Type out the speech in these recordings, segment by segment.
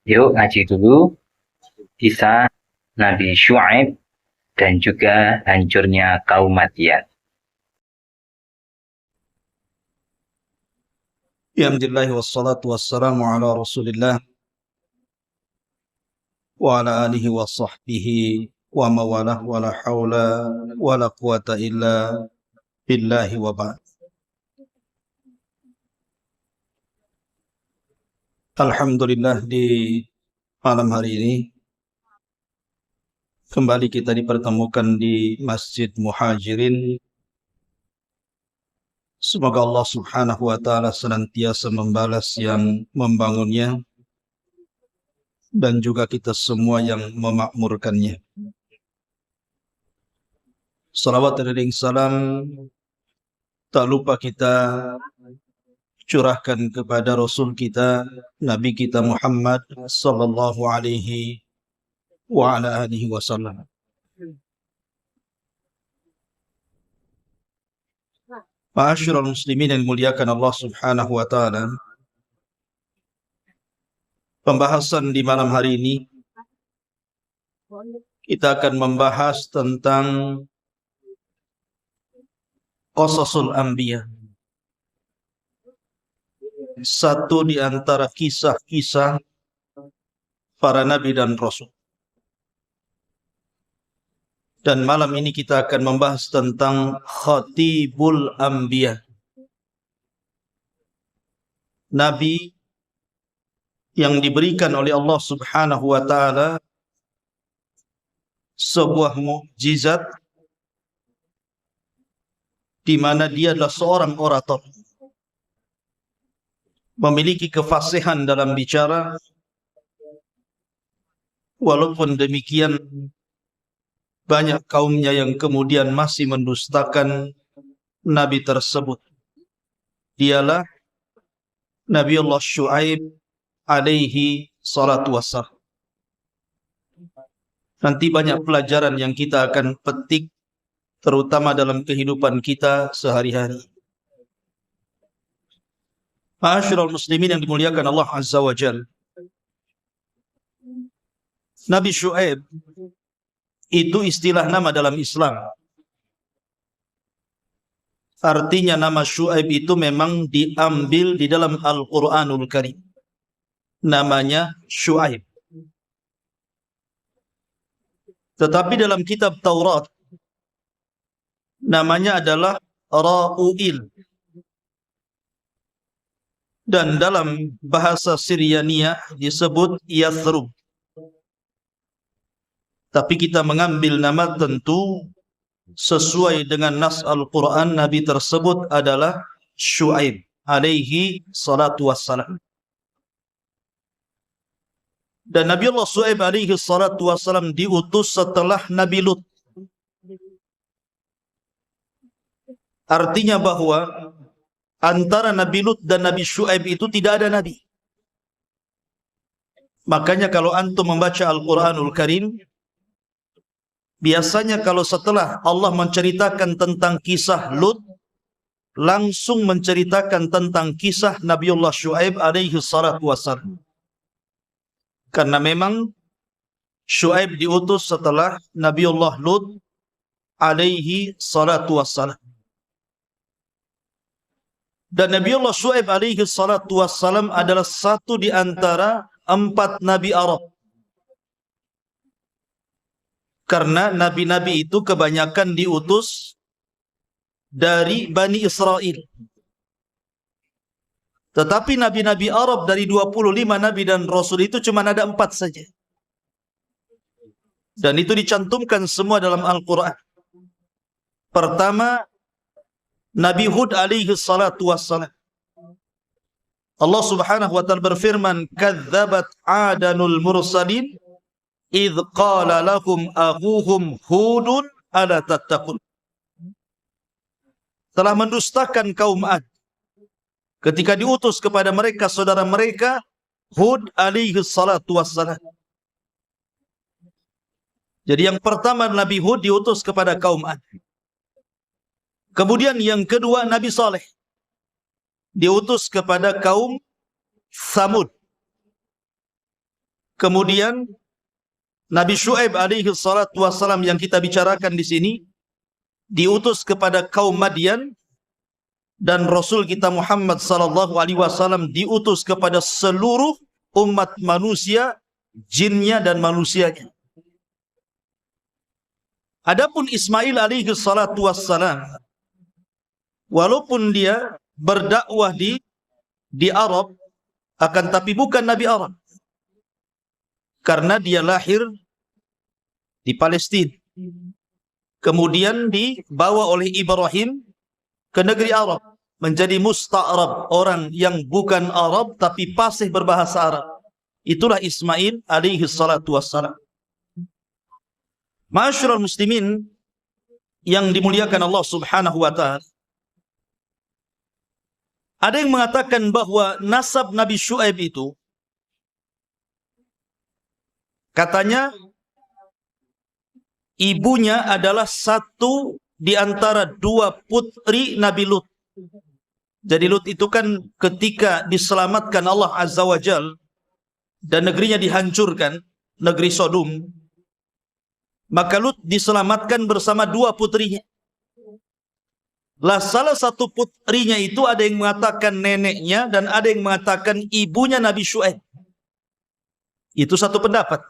Yuk ngaji dulu kisah Nabi Syuaib dan juga hancurnya kaum Madian. Alhamdulillah wassalatu wassalamu ala Rasulillah wa ala alihi wa sahbihi wa mawalah wa la hawla wa la quwata illa billahi wa ba'd. Alhamdulillah, di malam hari ini kembali kita dipertemukan di Masjid Muhajirin. Semoga Allah subhanahu wa ta'ala senantiasa membalas yang membangunnya dan juga kita semua yang memakmurkannya. Salawat dan salam tak lupa kita curahkan kepada Rasul kita, Nabi kita Muhammad sallallahu alaihi wa ala alihi wasallam. Ma'asyiral muslimin yang dimuliakan Allah subhanahu wa ta'ala, pembahasan di malam hari ini kita akan membahas tentang qasasul anbiya, satu di antara kisah-kisah para nabi dan rasul. Dan malam ini kita akan membahas tentang khatibul anbiya, nabi yang diberikan oleh Allah subhanahu wa ta'ala sebuah mukjizat di mana dia adalah seorang orator, memiliki kefasihan dalam bicara. Walaupun demikian, banyak kaumnya yang kemudian masih mendustakan nabi tersebut. Dialah Nabi Allah Syuaib alaihi salatu wassalam. Nanti banyak pelajaran yang kita akan petik, terutama dalam kehidupan kita sehari-hari. Ma'asyiral muslimin yang dimuliakan Allah Azza wa Jalla, Nabi Syuaib itu istilah nama dalam Islam. Artinya nama Syuaib itu memang diambil di dalam Al-Quranul Karim. Namanya Syuaib. Tetapi dalam kitab Taurat namanya adalah Ra'uil. Dan dalam bahasa Syriania disebut Yathrub. Tapi kita mengambil nama tentu sesuai dengan nas Al-Quran. Nabi tersebut adalah Syuaib alaihi salatu wassalam. Dan Nabi Allah Syuaib alaihi salatu wassalam diutus setelah Nabi Lut. Artinya bahwa antara Nabi Lut dan Nabi Syuaib itu tidak ada nabi. Makanya kalau antum membaca Al-Quranul Karim, biasanya kalau setelah Allah menceritakan tentang kisah Lut, langsung menceritakan tentang kisah Nabiullah Syuaib alaihi salatu wassalam. Karena memang Syuaib diutus setelah Nabiullah Lut alaihi salatu wassalam. Dan Nabiullah Syuaib alaihi salatu wassalam adalah satu di antara 4 nabi Arab. Karena nabi-nabi itu kebanyakan diutus dari Bani Israel. Tetapi nabi-nabi Arab dari 25 nabi dan rasul itu cuma ada 4 saja. Dan itu dicantumkan semua dalam Al-Quran. Pertama, Nabi Hud alaihi salatu wassalam. Allah subhanahu wa ta'ala berfirman, "Kadzabat 'adanul mursalin idh qala lahum akhuhum Hudun ala tattaqun." Telah mendustakan kaum Ad ketika diutus kepada mereka saudara mereka Hud alaihi salatu wassalam. Jadi yang pertama Nabi Hud diutus kepada kaum Ad. Kemudian yang kedua Nabi Saleh diutus kepada kaum Samud. Kemudian Nabi Syuaib alaihi salatu wassalam yang kita bicarakan di sini diutus kepada kaum Madian, dan Rasul kita Muhammad sallallahu alaihi wasallam diutus kepada seluruh umat manusia, jinnya dan manusianya. Adapun Ismail alaihi salatu wassalam, walaupun dia berdakwah di Arab, akan tapi bukan Nabi Arab. Karena dia lahir di Palestina. Kemudian dibawa oleh Ibrahim ke negeri Arab, menjadi musta'rab, orang yang bukan Arab tapi fasih berbahasa Arab. Itulah Ismail alaihi salatu wassalam. Ma'asyiral muslimin yang dimuliakan Allah Subhanahu wa taala, ada yang mengatakan bahwa nasab Nabi Syuaib itu, katanya ibunya adalah satu di antara dua putri Nabi Lut. Jadi Lut itu kan ketika diselamatkan Allah Azza wa Jal dan negerinya dihancurkan, negeri Sodom, maka Lut diselamatkan bersama dua putrinya. Lah salah satu putrinya itu ada yang mengatakan neneknya dan ada yang mengatakan ibunya Nabi Syuaib. Itu satu pendapat.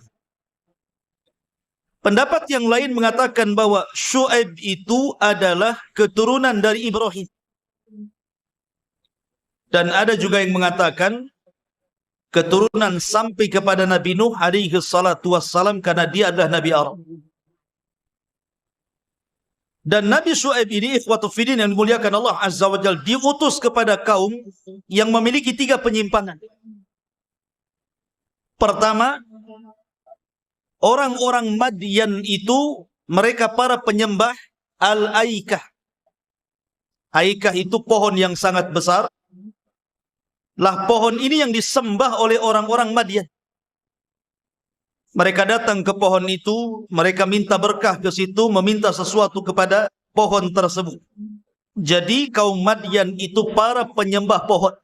Pendapat yang lain mengatakan bahwa Syuaib itu adalah keturunan dari Ibrahim. Dan ada juga yang mengatakan keturunan sampai kepada Nabi Nuh alaihi salatu wassalam, karena dia adalah Nabi Arab. Dan Nabi Syuaib ini, ikhwatu fiddin yang dimuliakan Allah Azza wa Jalla, diutus kepada kaum yang memiliki 3 penyimpangan. Pertama, orang-orang Madian itu mereka para penyembah al-aikah. Aikah itu pohon yang sangat besar. Lah pohon ini yang disembah oleh orang-orang Madian. Mereka datang ke pohon itu, mereka minta berkah ke situ, meminta sesuatu kepada pohon tersebut. Jadi kaum Madian itu para penyembah pohon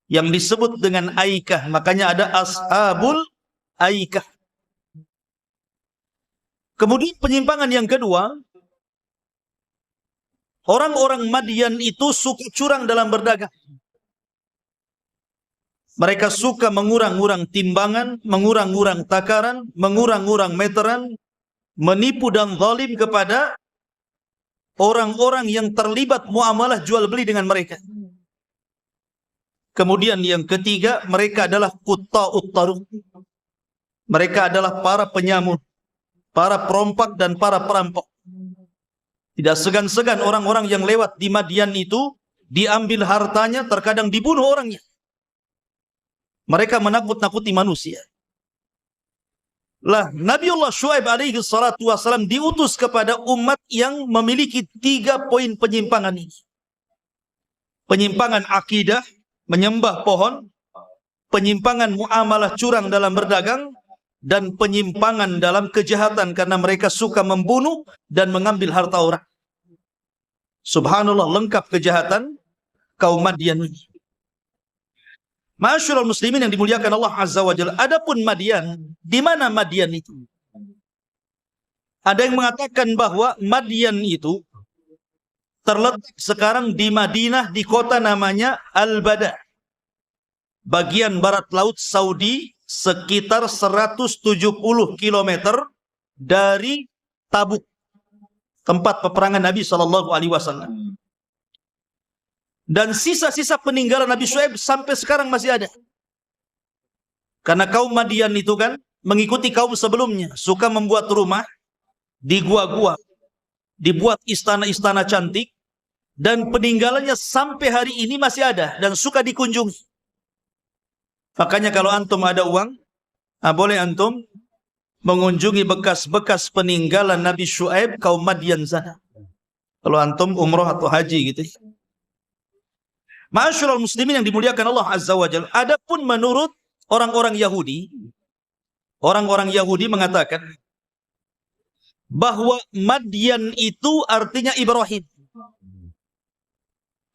yang disebut dengan aikah. Makanya ada ashabul aikah. Kemudian penyimpangan yang kedua, orang-orang Madian itu suka curang dalam berdagang. Mereka suka mengurang-urang timbangan, mengurang-urang takaran, mengurang-urang meteran, menipu dan zalim kepada orang-orang yang terlibat muamalah jual beli dengan mereka. Kemudian yang ketiga, mereka adalah qutta'ut taruq. Mereka adalah para penyamun, para perompak dan para perampok. Tidak segan-segan orang-orang yang lewat di Madian itu diambil hartanya, terkadang dibunuh orangnya. Mereka menakut-nakuti manusia. Lah Nabiullah Syuaib alaihi salatu wassalam diutus kepada umat yang memiliki 3 poin penyimpangan ini. Penyimpangan akidah, menyembah pohon, penyimpangan muamalah curang dalam berdagang, dan penyimpangan dalam kejahatan karena mereka suka membunuh dan mengambil harta orang. Subhanallah, lengkap kejahatan kaum Madian ini. Ma'asyiral muslimin yang dimuliakan Allah Azza wa Jalla. Adapun Madian, di mana Madian itu? Ada yang mengatakan bahwa Madian itu terletak sekarang di Madinah, di kota namanya Al-Bada, bagian barat laut Saudi, sekitar 170 km dari Tabuk, tempat peperangan Nabi SAW. Dan sisa-sisa peninggalan Nabi Syuaib sampai sekarang masih ada. Karena kaum Madian itu kan mengikuti kaum sebelumnya, suka membuat rumah di gua-gua, dibuat istana-istana cantik, dan peninggalannya sampai hari ini masih ada dan suka dikunjungi. Makanya kalau antum ada uang, boleh antum mengunjungi bekas-bekas peninggalan Nabi Syuaib kaum Madian sana. Kalau antum umroh atau haji gitu. Ma'asyiral muslimin yang dimuliakan Allah Azza wa Jalla. Adapun menurut orang-orang Yahudi mengatakan bahwa Madian itu artinya Ibrahim.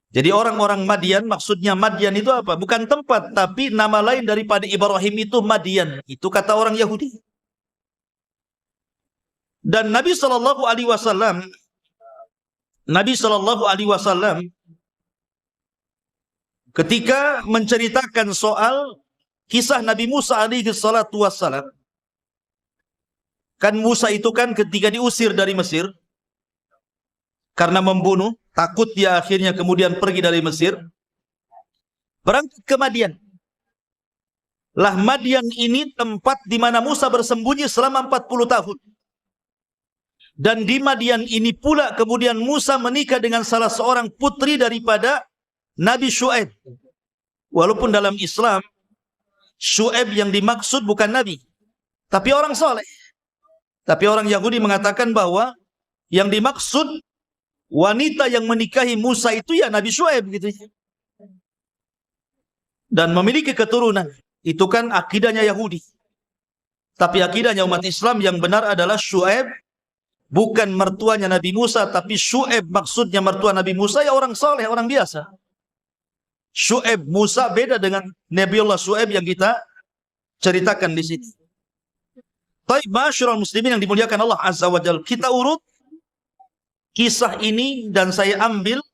Jadi orang-orang Madian, maksudnya Madian itu apa? Bukan tempat, tapi nama lain daripada Ibrahim itu Madian. Itu kata orang Yahudi. Dan Nabi Shallallahu Alaihi Wasallam ketika menceritakan soal kisah Nabi Musa alaihi salatu wassalam, kan Musa itu kan ketika diusir dari Mesir karena membunuh, takut dia akhirnya kemudian pergi dari Mesir, berangkat ke Madian. Lah Madian ini tempat di mana Musa bersembunyi selama 40 tahun. Dan di Madian ini pula kemudian Musa menikah dengan salah seorang putri daripada Nabi Syuaib. Walaupun dalam Islam Syuaib yang dimaksud bukan Nabi, tapi orang soleh. Tapi orang Yahudi mengatakan bahwa yang dimaksud wanita yang menikahi Musa itu ya Nabi Syuaib gitu. Dan memiliki keturunan. Itu kan akidahnya Yahudi. Tapi akidahnya umat Islam yang benar adalah Syuaib bukan mertuanya Nabi Musa, tapi Syuaib maksudnya mertua Nabi Musa ya orang soleh, orang biasa. Syuaib Musa beda dengan Nabiullah Syuaib yang kita ceritakan di sini. Baik, ma'asyiral muslimin yang dimuliakan Allah Azza wa Jalla, kita urut kisah ini dan saya ambil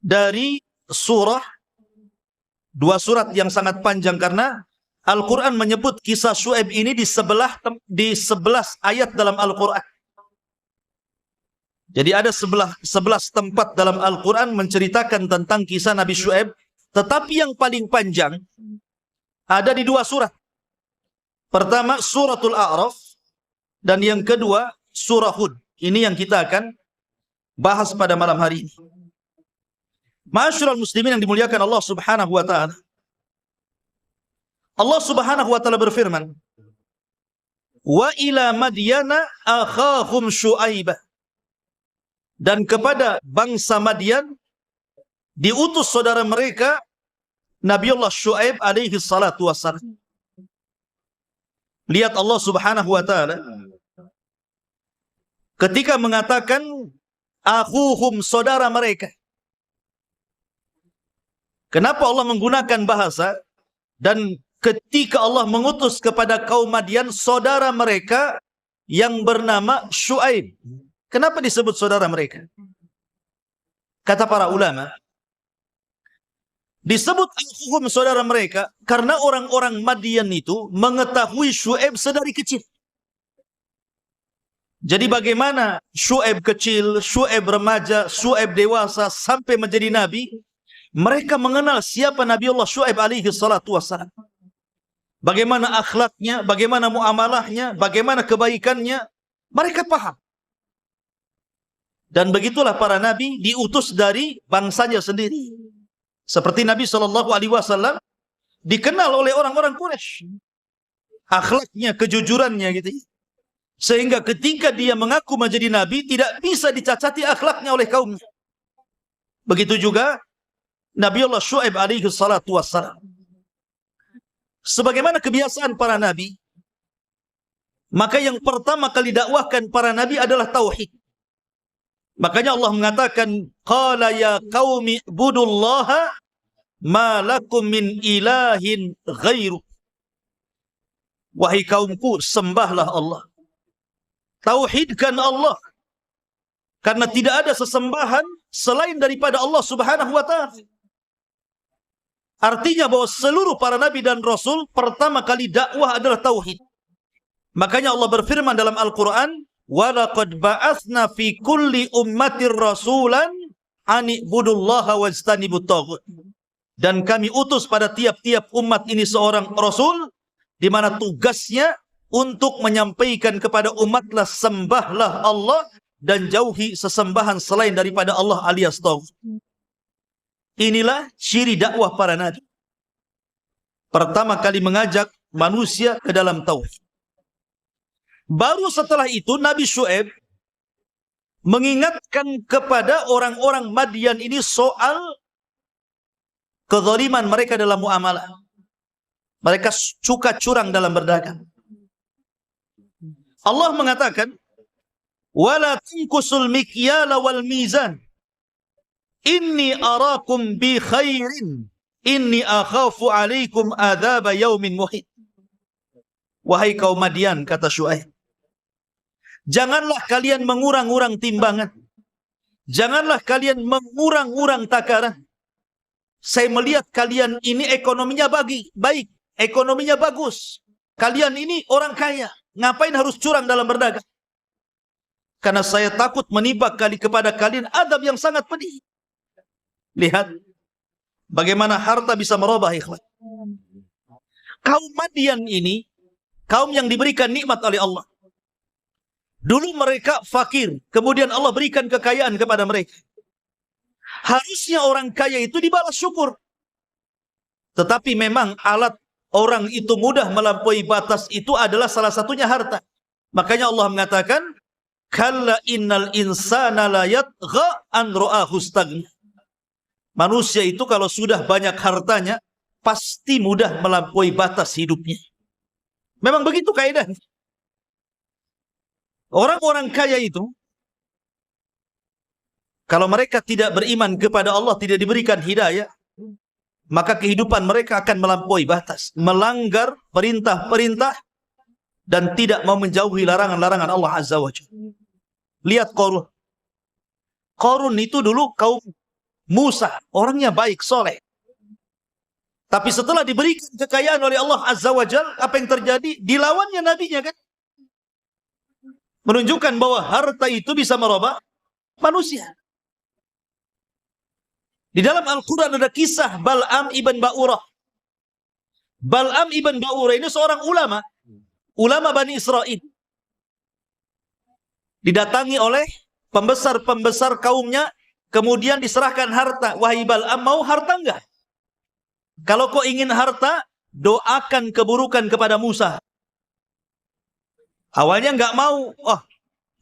dari dua surat yang sangat panjang karena Al-Quran menyebut kisah Syuaib ini di 11 ayat dalam Al-Quran. Jadi ada 11 tempat dalam Al-Quran menceritakan tentang kisah Nabi Syuaib. Tetapi yang paling panjang ada di 2 surat. Pertama suratul A'raf dan yang kedua surah Hud. Ini yang kita akan bahas pada malam hari ini. Ma'asyiral muslimin yang dimuliakan Allah Subhanahu wa taala. Allah Subhanahu wa taala berfirman, "Wa ila Madyana akhahum Syuaibah." Dan kepada bangsa Madian diutus saudara mereka Nabiullah Syuaib alaihi salatu wassalam. Lihat Allah Subhanahu wa taala ketika mengatakan akhuhum, saudara mereka. Kenapa Allah menggunakan bahasa dan ketika Allah mengutus kepada kaum Madian saudara mereka yang bernama Syuaib? Kenapa disebut saudara mereka? Kata para ulama, disebut akhuhum saudara mereka karena orang-orang Madian itu mengetahui Syuaib sedari kecil. Jadi bagaimana Syuaib kecil, Syuaib remaja, Syuaib dewasa sampai menjadi nabi, mereka mengenal siapa Nabiullah Syuaib alaihi salatu wassalam. Bagaimana akhlaknya, bagaimana muamalahnya, bagaimana kebaikannya, mereka paham. Dan begitulah para nabi diutus dari bangsanya sendiri. Seperti Nabi Shallallahu Alaihi Wasallam dikenal oleh orang-orang Quraisy, akhlaknya, kejujurannya gitu. Sehingga ketika dia mengaku menjadi nabi tidak bisa dicacati akhlaknya oleh kaumnya. Begitu juga Nabiullah Syuaib alaihi salatu wassalam. Sebagaimana kebiasaan para nabi, maka yang pertama kali dakwahkan para nabi adalah tauhid. Makanya Allah mengatakan, qala ya qaumi ibudullaha ma lakum min ilahin ghairu. Wahai kaumku, sembahlah Allah. Tauhidkan Allah. Karena tidak ada sesembahan selain daripada Allah Subhanahu wa taala. Artinya bahwa seluruh para nabi dan rasul pertama kali dakwah adalah tauhid. Makanya Allah berfirman dalam Al-Quran, وَلَقَدْ بَعَثْنَا فِي كُلِّ أُمَّةٍ رَسُولًا أَنِ اعْبُدُوا اللَّهَ وَاجْتَنِبُوا الطَّاغُوتَ. Dan kami utus pada tiap-tiap umat ini seorang rasul, di mana tugasnya untuk menyampaikan kepada umatlah sembahlah Allah dan jauhi sesembahan selain daripada Allah alias taghut. Inilah ciri dakwah para nabi. Pertama kali mengajak manusia ke dalam tauhid. Baru setelah itu Nabi Syuaib mengingatkan kepada orang-orang Madian ini soal kezaliman mereka dalam muamalah. Mereka suka curang dalam berdagang. Allah mengatakan, "Wala tunkusul mikyala wal mizan." Inni arakum bi khairin. Inni akhafu alaikum adzab yaumin muhit. Wahai kaum Madian, kata Syuaib, janganlah kalian mengurang-urang timbangan. Janganlah kalian mengurang-urang takaran. Saya melihat kalian ini ekonominya baik, ekonominya bagus. Kalian ini orang kaya, ngapain harus curang dalam berdagang? Karena saya takut menimpa kepada kalian adab yang sangat pedih. Lihat bagaimana harta bisa merubah, ikhwan. Kaum Madian ini kaum yang diberikan nikmat oleh Allah. Dulu mereka fakir, kemudian Allah berikan kekayaan kepada mereka. Harusnya orang kaya itu dibalas syukur. Tetapi memang alat orang itu mudah melampaui batas itu adalah salah satunya harta. Makanya Allah mengatakan, kalla innal insana la yatgha an ra'ahu staghna. Manusia itu kalau sudah banyak hartanya, pasti mudah melampaui batas hidupnya. Memang begitu kaidahnya. Orang-orang kaya itu, kalau mereka tidak beriman kepada Allah, tidak diberikan hidayah, maka kehidupan mereka akan melampaui batas, melanggar perintah-perintah, dan tidak mau menjauhi larangan-larangan Allah Azza wa Jalla. Lihat Qarun. Qarun itu dulu kaum Musa, orangnya baik, soleh. Tapi setelah diberikan kekayaan oleh Allah Azza wa Jalla, apa yang terjadi? Dilawannya nabinya kan? Menunjukkan bahwa harta itu bisa merubah manusia. Di dalam Al-Quran ada kisah Bal'am ibn Ba'urah. Bal'am ibn Ba'urah ini seorang ulama Bani Israel. Didatangi oleh pembesar-pembesar kaumnya, kemudian diserahkan harta. Wahai Bal'am, mau harta enggak? Kalau kau ingin harta, doakan keburukan kepada Musa. Awalnya enggak mau. Oh,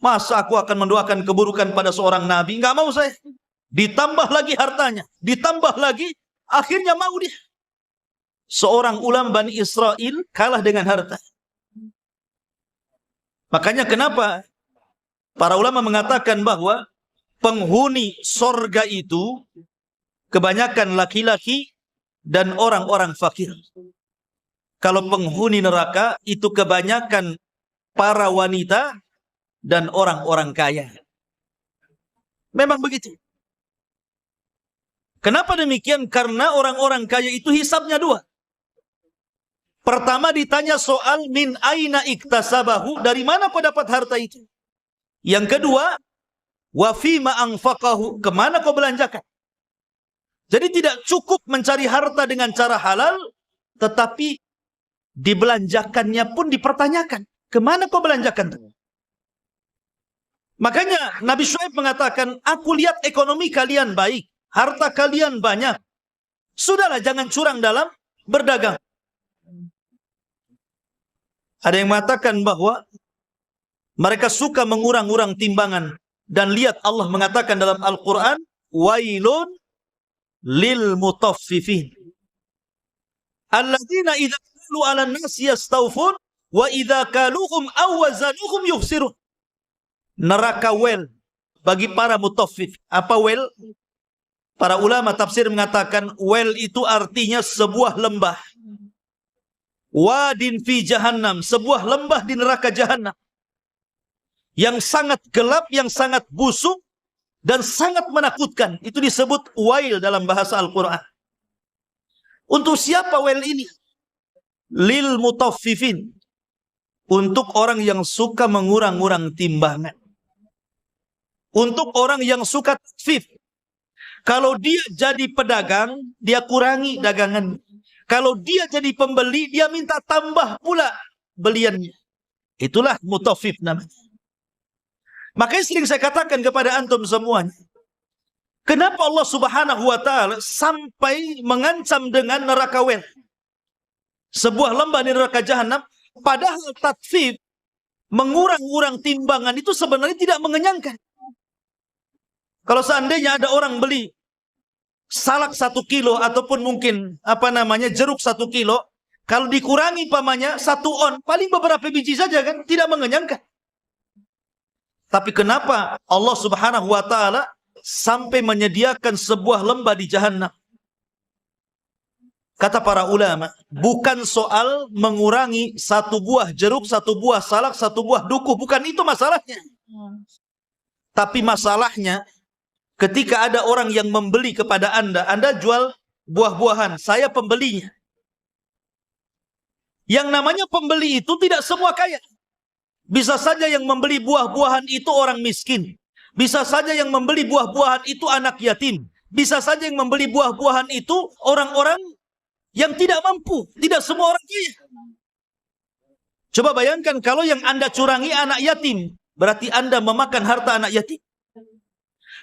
masa aku akan mendoakan keburukan pada seorang nabi? Enggak mau saya. Ditambah lagi hartanya, ditambah lagi, akhirnya mau dia. Seorang ulama Bani Israel kalah dengan harta. Makanya kenapa para ulama mengatakan bahwa penghuni sorga itu kebanyakan laki-laki dan orang-orang fakir. Kalau penghuni neraka itu kebanyakan para wanita dan orang-orang kaya. Memang begitu. Kenapa demikian? Karena orang-orang kaya itu hisabnya dua. Pertama ditanya soal min aina iktasabahu, dari mana kau dapat harta itu? Yang kedua, wa fima anfaqahu, kemana kau belanjakan? Jadi tidak cukup mencari harta dengan cara halal, tetapi dibelanjakannya pun dipertanyakan. Kemana kau belanjakan? Makanya Nabi Syuaib mengatakan, aku lihat ekonomi kalian baik. Harta kalian banyak. Sudahlah, jangan curang dalam berdagang. Ada yang mengatakan bahwa mereka suka mengurang-urang timbangan. Dan lihat Allah mengatakan dalam Al-Quran, wailun lil mutaffifin. Alladzina idza qalu 'alan nasi yastawfun wa idza kaluhum aw wazanuhum yukhsirun. Neraka wel bagi para mutaffif. Apa wel? Para ulama tafsir mengatakan wel itu artinya sebuah lembah. Wadin fi jahannam, sebuah lembah di neraka jahannam. Yang sangat gelap, yang sangat busuk, dan sangat menakutkan. Itu disebut wail dalam bahasa Al-Quran. Untuk siapa wel ini? Lil mutaffifin. Untuk orang yang suka mengurang-urang timbangan. Untuk orang yang suka tatfif. Kalau dia jadi pedagang, dia kurangi dagangan. Kalau dia jadi pembeli, dia minta tambah pula beliannya. Itulah mutaffif namanya. Makanya sering saya katakan kepada antum semuanya. Kenapa Allah Subhanahu wa Ta'ala sampai mengancam dengan neraka wel? Sebuah lembah di neraka jahanam, padahal tatfif, mengurang-urang timbangan itu sebenarnya tidak mengenyangkan. Kalau seandainya ada orang beli salak 1 kilo ataupun mungkin jeruk 1 kilo, kalau dikurangi pamannya 1 on, paling beberapa biji saja kan, tidak mengenyangkan. Tapi kenapa Allah Subhanahu wa Ta'ala sampai menyediakan sebuah lembah di Jahannam. Kata para ulama, bukan soal mengurangi satu buah jeruk, satu buah salak, satu buah dukuh. Bukan itu masalahnya. Tapi masalahnya, ketika ada orang yang membeli kepada Anda jual buah-buahan, saya pembelinya. Yang namanya pembeli itu tidak semua kaya. Bisa saja yang membeli buah-buahan itu orang miskin. Bisa saja yang membeli buah-buahan itu anak yatim. Bisa saja yang membeli buah-buahan itu orang-orang yang tidak mampu. Tidak semua orang kaya. Coba bayangkan kalau yang Anda curangi anak yatim, berarti Anda memakan harta anak yatim.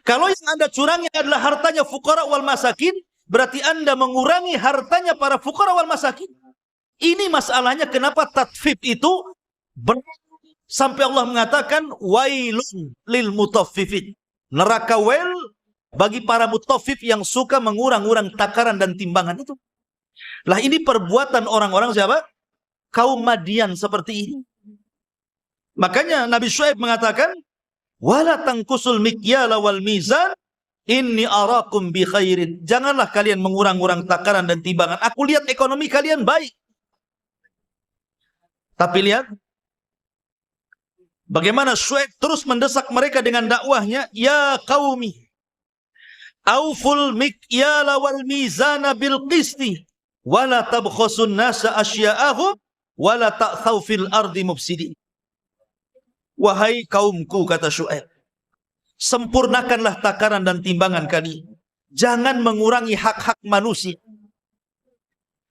Kalau yang Anda curangi adalah hartanya fuqara wal masakin, berarti Anda mengurangi hartanya para fuqara wal masakin. Ini masalahnya kenapa tatfif itu sampai Allah mengatakan wailun lil mutaffifin. Neraka wail bagi para mutaffif yang suka mengurang-urang takaran dan timbangan itu. Lah ini perbuatan orang-orang siapa? Kaum Madian seperti ini. Makanya Nabi Syuaib mengatakan, wala tangkusul mikyala wal mizan, inni arakum bi khairin. Janganlah kalian mengurang-urang takaran dan timbangan. Aku lihat ekonomi kalian baik. Tapi lihat bagaimana Syuaib terus mendesak mereka dengan dakwahnya, ya qaumi, auful mikyala wal mizana bil qisti. Wala tabkhasun nasa asya'ahum wala ta'thaw fil ardi mufsidin. Wahai kaumku, kata Syuaib, sempurnakanlah takaran dan timbangan kalian. Jangan mengurangi hak-hak manusia.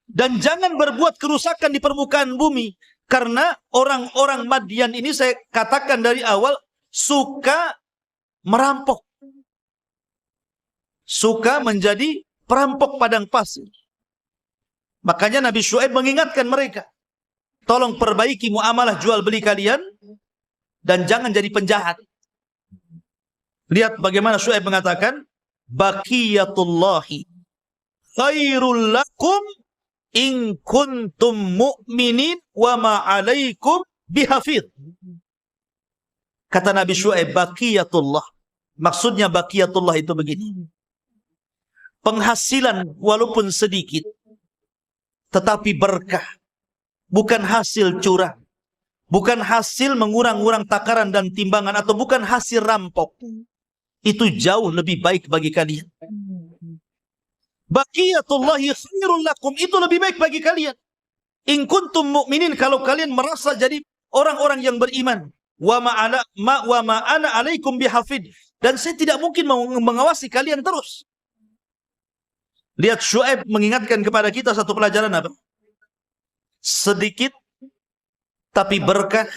Dan jangan berbuat kerusakan di permukaan bumi. Karena orang-orang Madian ini saya katakan dari awal suka merampok. Suka menjadi perampok padang pasir. Makanya Nabi Syuaib mengingatkan mereka, tolong perbaiki muamalah jual beli kalian dan jangan jadi penjahat. Lihat bagaimana Syuaib mengatakan, baqiyatullahi khairul lakum in kuntum mu'minin wa ma 'alaikum bihafidh. Kata Nabi Syuaib, baqiyatullah. Maksudnya baqiyatullah itu begini. Penghasilan walaupun sedikit tetapi berkah, bukan hasil curang, bukan hasil mengurang-urang takaran dan timbangan, atau bukan hasil rampok. Itu jauh lebih baik bagi kalian. Baqiyatullahi khairul lakum, itu lebih baik bagi kalian. In kuntum mu'minin, kalau kalian merasa jadi orang-orang yang beriman. Wa ma ana alaikum bihafid, dan saya tidak mungkin mengawasi kalian terus. Lihat Syuaib mengingatkan kepada kita satu pelajaran apa? Sedikit tapi berkah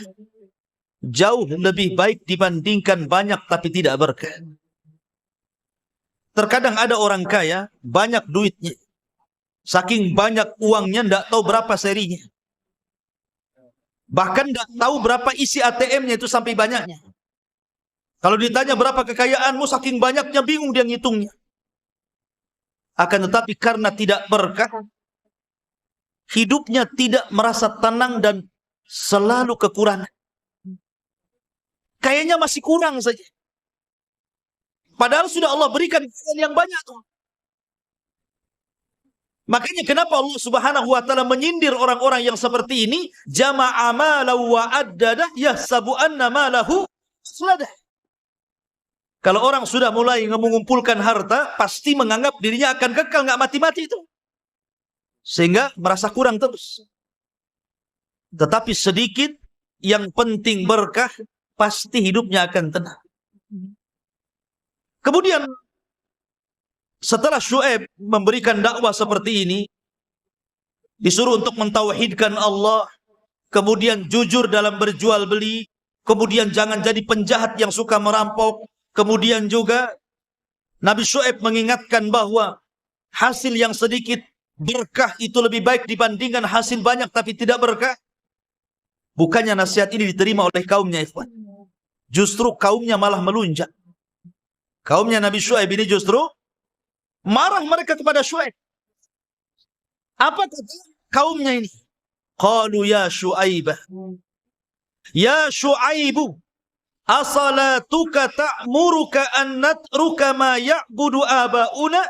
jauh lebih baik dibandingkan banyak tapi tidak berkah. Terkadang ada orang kaya, banyak duitnya. Saking banyak uangnya, tidak tahu berapa serinya. Bahkan tidak tahu berapa isi ATM-nya itu sampai banyaknya. Kalau ditanya berapa kekayaanmu, saking banyaknya bingung dia ngitungnya. Akan tetapi karena tidak berkah, hidupnya tidak merasa tenang dan selalu kekurangan. Kayaknya masih kurang saja. Padahal sudah Allah berikan yang banyak tuh. Makanya kenapa Allah Subhanahu wa taala menyindir orang-orang yang seperti ini, jama'a malahu wa addadah yahsabu anna malahu asladah. Kalau orang sudah mulai mengumpulkan harta, pasti menganggap dirinya akan kekal, nggak mati-mati itu. Sehingga merasa kurang terus. Tetapi sedikit, yang penting berkah, pasti hidupnya akan tenang. Kemudian, setelah Syuaib memberikan dakwah seperti ini, disuruh untuk mentauhidkan Allah, kemudian jujur dalam berjual beli, kemudian jangan jadi penjahat yang suka merampok. Kemudian juga Nabi Syuaib mengingatkan bahwa hasil yang sedikit berkah itu lebih baik dibandingkan hasil banyak tapi tidak berkah. Bukannya nasihat ini diterima oleh kaumnya, ikhwan. Justru kaumnya malah melunjak. Kaumnya Nabi Syuaib ini justru marah mereka kepada Syuaib. Apa kata kaumnya ini? Qalu ya Syuaibah, ya Syuaibu, Asalatuka ta'muruka an natruka ma ya'budu aba'una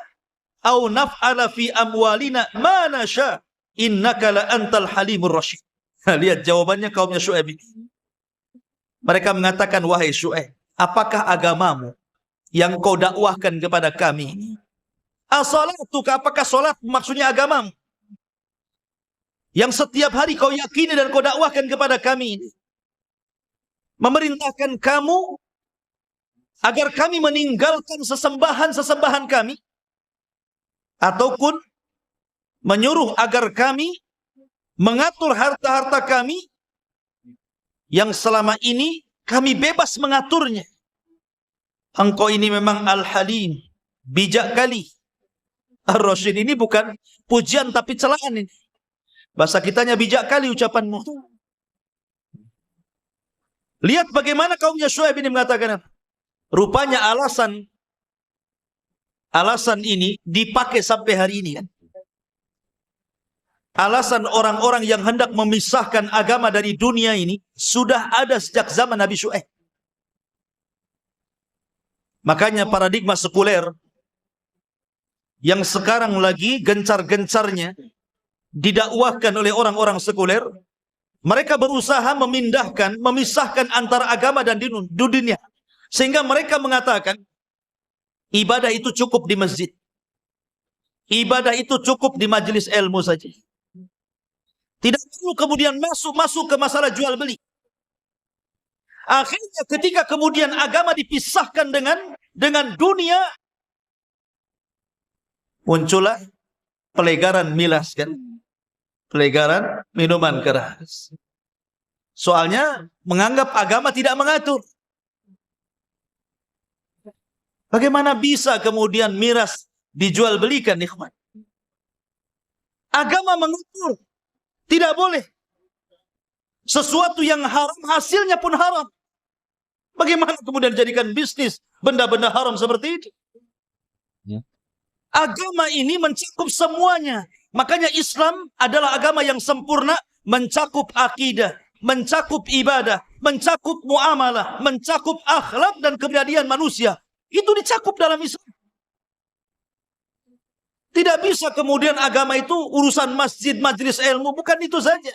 au naf'ala fi amwalina ma nasha innaka la antal halimur rasyid. Lihat jawabannya kaumnya Syuaib ini. Mereka mengatakan, wahai Syuaib, apakah agamamu yang kau dakwahkan kepada kami? Asalatuka, apakah salat maksudnya agamamu yang setiap hari kau yakini dan kau dakwahkan kepada kami ini? Memerintahkan kamu agar kami meninggalkan sesembahan-sesembahan kami, ataupun menyuruh agar kami mengatur harta-harta kami yang selama ini kami bebas mengaturnya. Engkau ini memang Al-Halim, bijak kali. Ar-Rasyid ini bukan pujian tapi celaan ini. Bahasa kitanya bijak kali ucapanmu. Lihat bagaimana kaumnya Syuaib ini mengatakan. Rupanya alasan ini dipakai sampai hari ini kan. Alasan orang-orang yang hendak memisahkan agama dari dunia ini sudah ada sejak zaman Nabi Syuaib. Makanya paradigma sekuler yang sekarang lagi gencar-gencarnya didakwahkan oleh orang-orang sekuler, mereka berusaha memisahkan antara agama dan dunia. Sehingga mereka mengatakan, ibadah itu cukup di masjid. Ibadah itu cukup di majelis ilmu saja. Tidak perlu kemudian masuk ke masalah jual beli. Akhirnya ketika kemudian agama dipisahkan dengan dunia, muncullah pelegaran milas kan. Pelegaran minuman keras. Soalnya menganggap agama tidak mengatur. Bagaimana bisa kemudian miras dijual belikan, ikhwan? Agama mengatur. Tidak boleh. Sesuatu yang haram, hasilnya pun haram. Bagaimana kemudian jadikan bisnis benda-benda haram seperti itu? Ya. Agama ini mencakup semuanya. Makanya Islam adalah agama yang sempurna, mencakup akidah, mencakup ibadah, mencakup muamalah, mencakup akhlak dan kepribadian manusia. Itu dicakup dalam Islam. Tidak bisa kemudian agama itu urusan masjid, majelis ilmu. Bukan itu saja.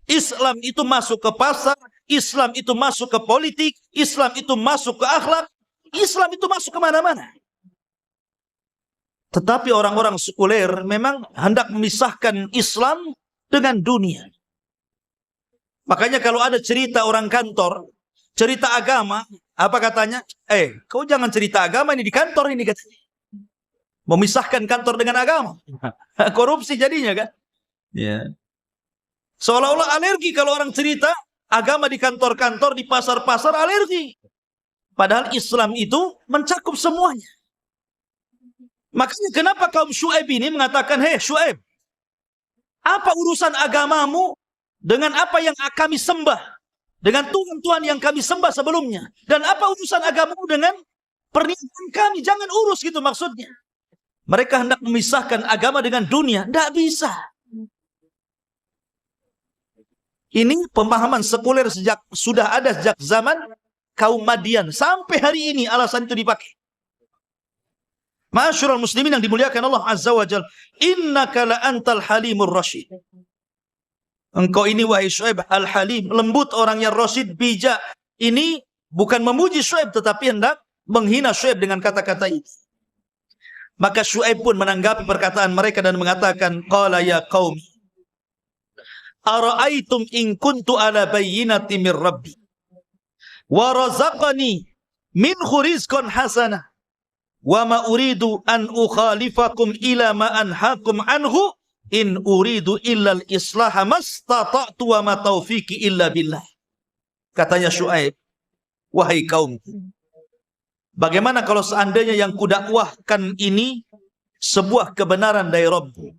Islam itu masuk ke pasar, Islam itu masuk ke politik, Islam itu masuk ke akhlak, Islam itu masuk kemana-mana. Tetapi orang-orang sekuler memang hendak memisahkan Islam dengan dunia. Makanya kalau ada cerita orang kantor, cerita agama, apa katanya? Kau jangan cerita agama ini di kantor ini katanya. Memisahkan kantor dengan agama. Korupsi jadinya kan? Ya. Seolah-olah alergi kalau orang cerita agama di kantor-kantor, di pasar-pasar, alergi. Padahal Islam itu mencakup semuanya. Makanya kenapa kaum Syuaib ini mengatakan, hei Syuaib, apa urusan agamamu dengan apa yang kami sembah? Dengan Tuhan-Tuhan yang kami sembah sebelumnya. Dan apa urusan agamamu dengan pernikahan kami? Jangan urus gitu maksudnya. Mereka hendak memisahkan agama dengan dunia. Tidak bisa. Ini pemahaman sekuler sudah ada sejak zaman kaum Madian. Sampai hari ini alasan itu dipakai. Ma'asyiral muslimin yang dimuliakan Allah Azza wa Jalla, innaka la antal halimur rasyid. Engkau ini wahai Syuaib al-halim, lembut orangnya, rasyid, bijak. Ini bukan memuji Syuaib tetapi hendak menghina Syuaib dengan kata-kata itu. Maka Syuaib pun menanggapi perkataan mereka dan mengatakan, qala ya qaumi ara'aitum in kuntu ala bayyinati min rabbi wa razaqani minhu rizqan hasanah wa ma uridu an ukhalifakum ila ma anhaakum anhu in uridu illa al-islaha mastata'tu wa ma taufiqi illa billah. Katanya Syuaib, wahai kaum, bagaimana kalau seandainya yang kudakwahkan ini sebuah kebenaran dari Rabb-Mu?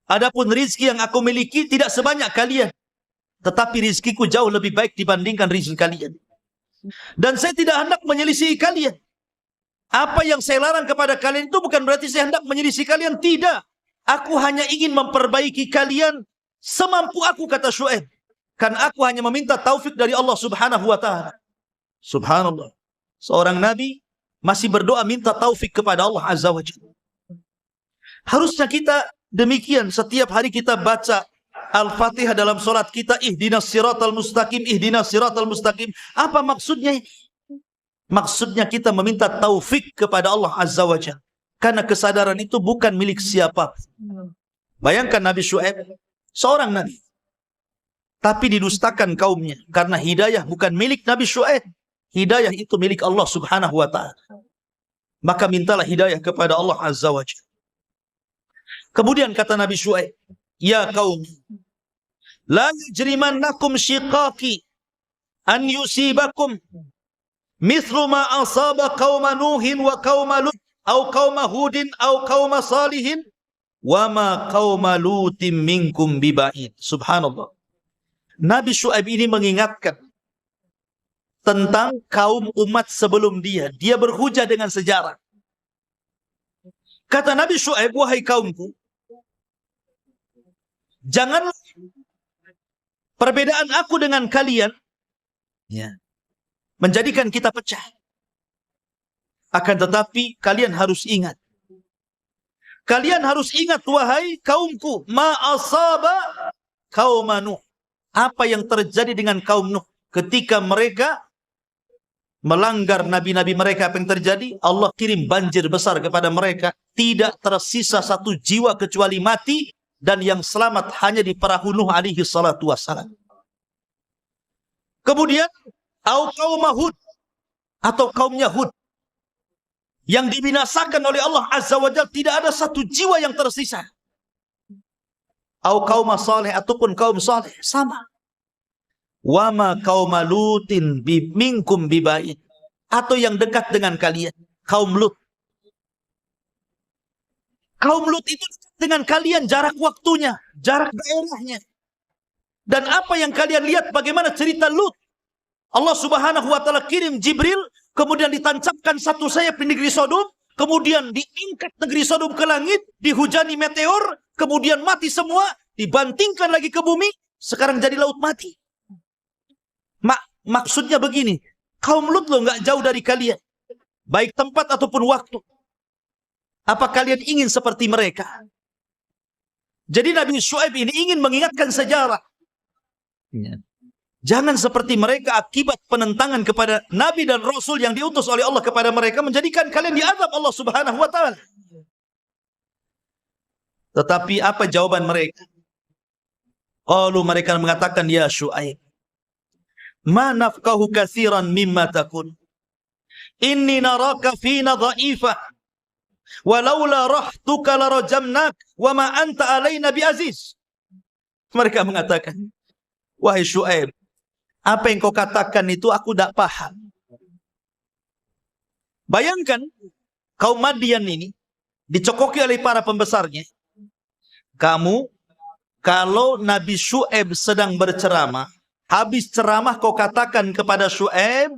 Adapun rizki yang aku miliki tidak sebanyak kalian, tetapi rizkiku jauh lebih baik dibandingkan rizki kalian. Dan saya tidak hendak menyelisihi kalian. Apa yang saya larang kepada kalian itu bukan berarti saya hendak menyelisih kalian. Tidak. Aku hanya ingin memperbaiki kalian semampu aku, kata Syuaib. Kan aku hanya meminta taufik dari Allah Subhanahu wa taala. Subhanallah. Seorang nabi masih berdoa minta taufik kepada Allah Azza wa Jalla. Harusnya kita demikian setiap hari kita baca Al-Fatihah dalam salat kita, ihdinas siratal mustaqim, ihdinas siratal mustaqim. Apa maksudnya? Maksudnya kita meminta taufik kepada Allah Azza wa Jalla. Karena kesadaran itu bukan milik siapa. Bayangkan Nabi Syuaib, seorang nabi, tapi didustakan kaumnya. Karena hidayah bukan milik Nabi Syuaib. Hidayah itu milik Allah Subhanahu wa ta'ala. Maka mintalah hidayah kepada Allah Azza wa Jalla. Kemudian kata Nabi Syuaib, ya kaum, la yajrimannakum shiqaqi an yusibakum mithlu ma asaba qauma Nuhin wa qauma Lut au qauma Hudin au qauma Salihin wa ma qauma Lutin minkum biba'id. Subhanallah. Nabi Syuaib ini mengingatkan tentang kaum umat sebelum dia. Dia berhujah dengan sejarah. Kata Nabi Syuaib, wahai kaumku, jangan perbedaan aku dengan kalian menjadikan kita pecah. Akan tetapi kalian harus ingat. Kalian harus ingat, wahai kaumku, ma asaba kaum Nuh. Apa yang terjadi dengan kaum Nuh ketika mereka melanggar nabi-nabi mereka? Apa yang terjadi? Allah kirim banjir besar kepada mereka. Tidak tersisa satu jiwa kecuali mati. Dan yang selamat hanya di perahu Nuh alaihi salatu wassalam. Kemudian au kaum Hud, atau kaumnya Hud, yang dibinasakan oleh Allah Azza wa Jalla, tidak ada satu jiwa yang tersisa. Au kaum Saleh, ataupun kaum Saleh, sama. Wa ma kaum Lutin minkum biba'id, atau yang dekat dengan kalian, kaum Lut. Kaum Lut itu dengan kalian jarak waktunya, jarak daerahnya. Dan apa yang kalian lihat bagaimana cerita Lut? Allah Subhanahu wa taala kirim Jibril, kemudian ditancapkan satu sayap di negeri Sodom, kemudian diangkat negeri Sodom ke langit, dihujani meteor, kemudian mati semua, dibantingkan lagi ke bumi, sekarang jadi laut mati. Maksudnya begini, kaum Lut loh nggak jauh dari kalian, baik tempat ataupun waktu. Apa kalian ingin seperti mereka? Jadi Nabi Syuaib ini ingin mengingatkan sejarah. Jangan seperti mereka akibat penentangan kepada Nabi dan Rasul yang diutus oleh Allah kepada mereka, menjadikan kalian diazab Allah Subhanahu wa ta'ala. Tetapi apa jawaban mereka? Qalu, mereka mengatakan, ya Syuaib, ma nafqahu katsiran mimma takun. Inni naraka fina dha'ifah. Walaula rahtuka larajamnak wa ma anta alaina biaziz. Mereka mengatakan, wahai Syuaib, apa yang kau katakan itu aku tidak paham. Bayangkan, kaum Madian ini dicokoki oleh para pembesarnya. Kamu, kalau Nabi Syuaib sedang berceramah, habis ceramah kau katakan kepada Syuaib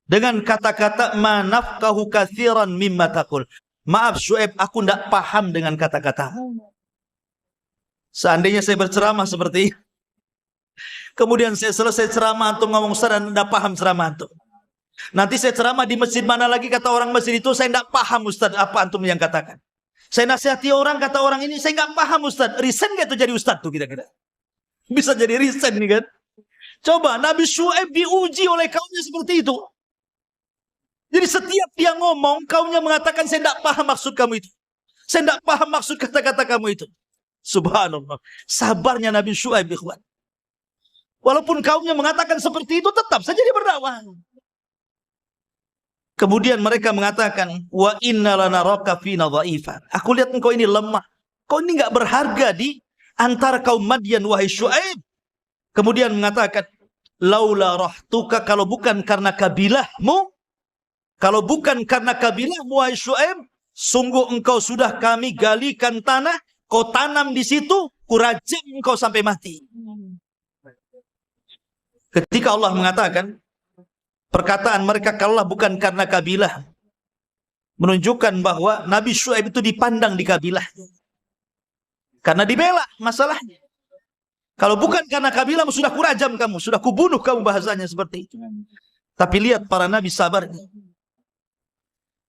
dengan kata-kata ma nafqahu katsiran mimma taqul. Maaf Syuaib, aku tidak paham dengan kata-kata. Seandainya saya berceramah seperti ini, kemudian saya selesai ceramah, antum ngomong Ustaz dan tidak paham ceramah antum. Nanti saya ceramah di masjid mana lagi, kata orang masjid itu, saya tidak paham Ustaz apa antum yang katakan. Saya nasihati orang, kata orang ini, saya nggak paham Ustaz. Resign gak itu jadi Ustaz tuh kira-kira? Bisa jadi resign nih kan? Coba Nabi Syuaib diuji oleh kaumnya seperti itu. Jadi setiap dia ngomong, kaumnya mengatakan, saya tidak paham maksud kamu itu. Saya tidak paham maksud kata-kata kamu itu. Subhanallah. Sabarnya Nabi Syuaib, ikhwan. Walaupun kaumnya mengatakan seperti itu, tetap saja dia berdakwah. Kemudian mereka mengatakan, wa inna lanaraka fina dha'ifan. Aku lihat engkau ini lemah. Kau ini enggak berharga di antara kaum Madian, wahai Syuaib. Kemudian mengatakan, laula rahtuka, kalau bukan karena kabilahmu, wahai Syuaib, sungguh engkau sudah kami galikan tanah, kau tanam di situ, kurajam engkau sampai mati. Ketika Allah mengatakan, perkataan mereka kalaulah bukan karena kabilah, menunjukkan bahwa Nabi Syuaib itu dipandang di kabilah. Karena dibela masalahnya. Kalau bukan karena kabilah, sudah kurajam kamu, sudah kubunuh kamu, bahasanya seperti itu. Tapi lihat para nabi sabar.